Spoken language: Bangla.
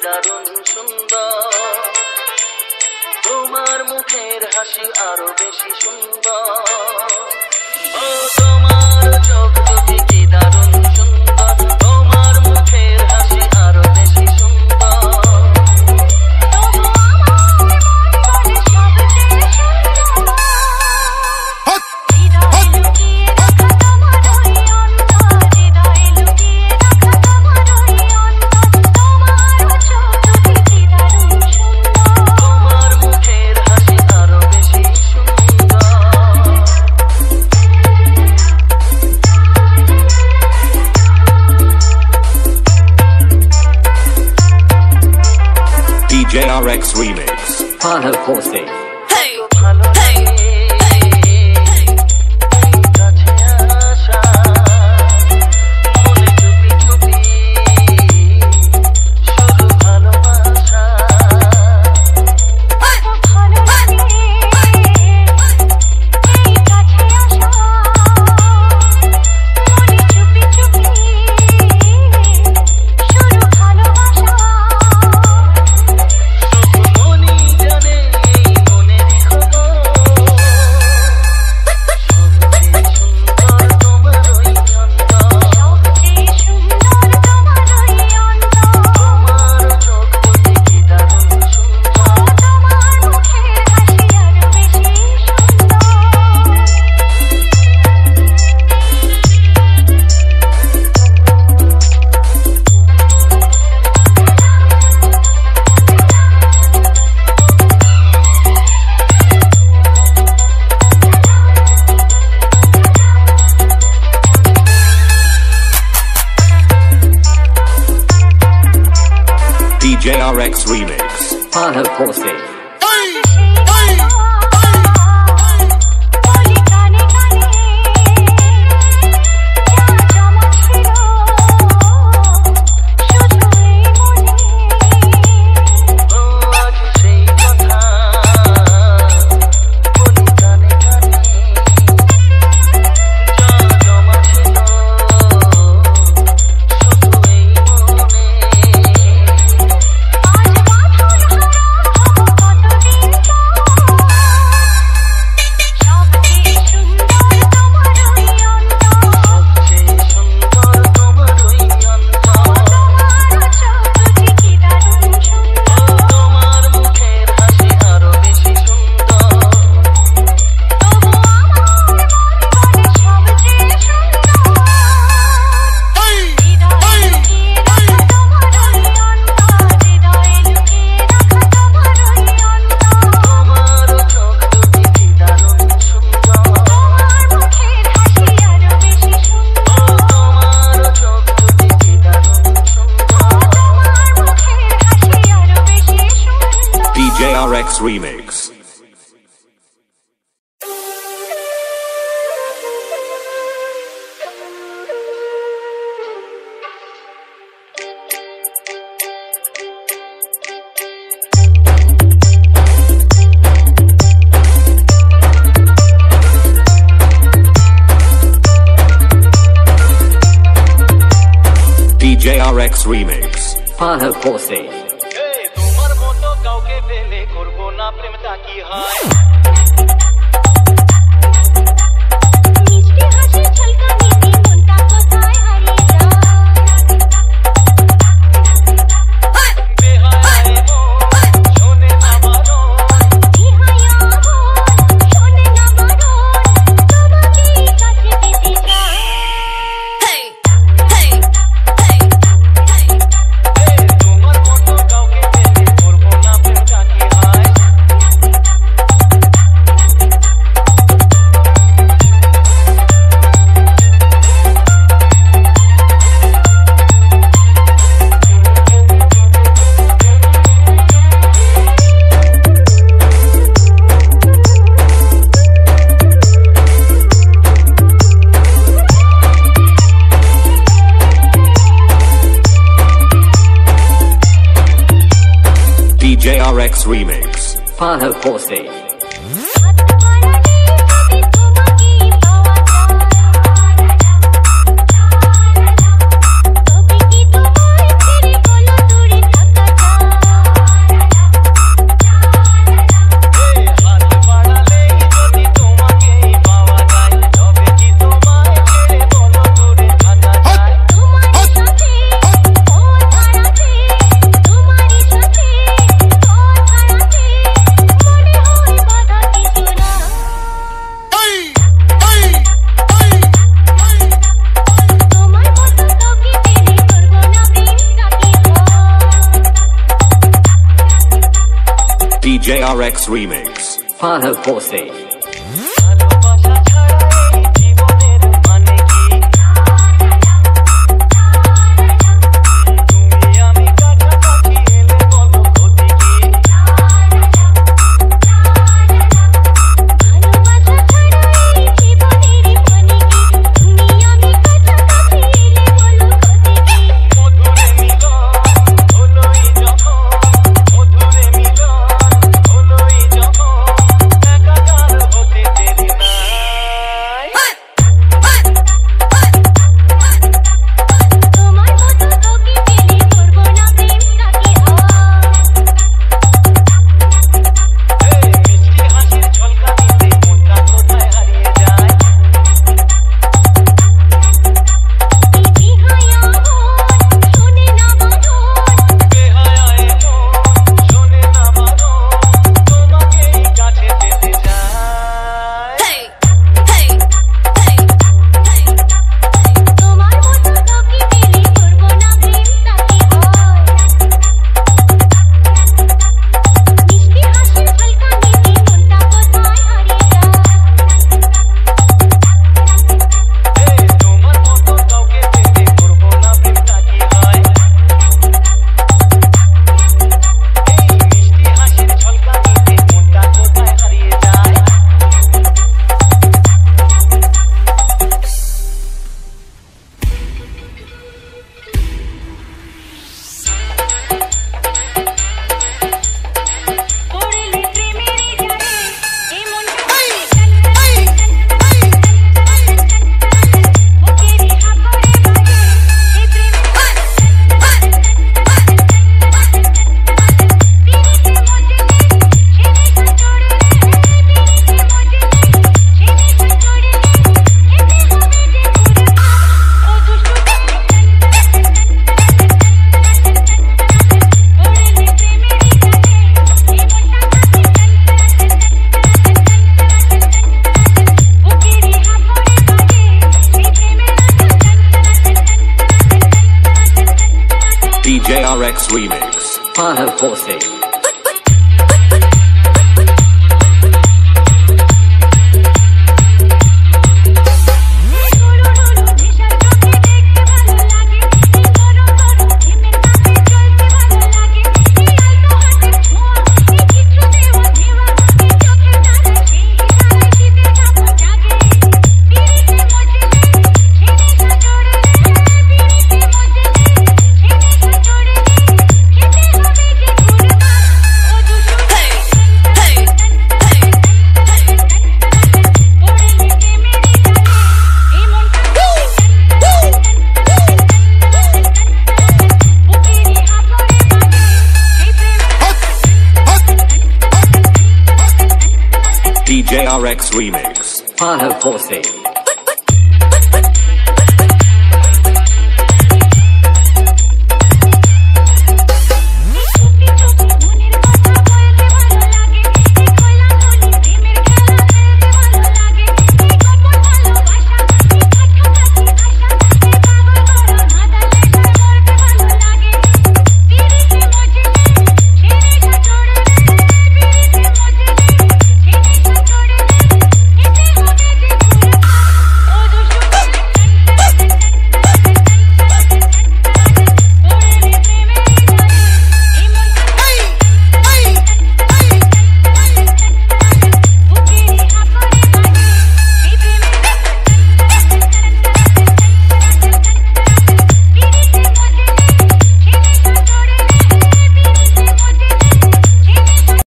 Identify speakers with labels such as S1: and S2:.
S1: দারুণ সুন্দর, তোমার মুখের হাসি আরো বেশি সুন্দর। ও তোমার চোখ দুটি কি দারুণ সুন্দর, তোমার মুখের হাসি আরো বেশি সুন্দর।
S2: JRX Remix Pano Corsi JRX Remix Pano Corsi JRX Remix JRX Remix Pano Corsi
S1: করবো না প্রেমটা কি হয়
S2: JRX Remix Pano Corsi DJ RX Remix. Fahad Hossein.
S1: ভালোবাসা ছাড়া এই জীবনের মানে কি? তুমি আমি কাছাকাছি এলে বলো ক্ষতি কি?
S3: ভালোবাসা ছাড়া এই জীবনের মানে কি? তুমি আমি কাছাকাছি এলে বলো ক্ষতি কি?
S1: মধুরে মিলন হলোই যখন, মধুরে মিলন হলোই যখন, একাকার হতে দেরি নাই।
S3: তোমার মতো কাউকে পেলে করব না প্রেম কাকে হয়?
S1: মিষ্টি হাসির ঝলকানিতে মনটা কোথায় হারিয়ে যায়।
S3: এই বিহায়া মন শোনে না বাঁধন,
S1: বেহায়ায় মন শোনে না বারণ, তোমাকেই কাছে পেতে চায়।
S3: তোমার মতো কাউকে পেলে করব না প্রেম কাকে হয়? মিষ্টি হাসির ঝলকানিতে মনটা কোথায় হারিয়ে যায়?
S1: তোমার মতো কাউকে পেতে করবো না প্রেমটা কি হয়? মিষ্টি হাসির ঝলকানিতে মনটা কোথায় হারিয়ে যায়।
S3: পড়লে প্রেমেরই জালে এই মনটা বুকেরই হাবড়ে বাজে এই প্রেমের পিরিতে মজলে ছেনে চড়লে পিরিতে মজলে ছেনে চড়লে খেতে হবে যে পুরো ও দুষ্টু পড়লে প্রেমেরই জালে এই মনটা বুকেরই হাবড়ে বাজে এই প্রেমের
S2: DJ RX Remix. Fahad Hossein. DJ RX Remix. Fahad Hossein.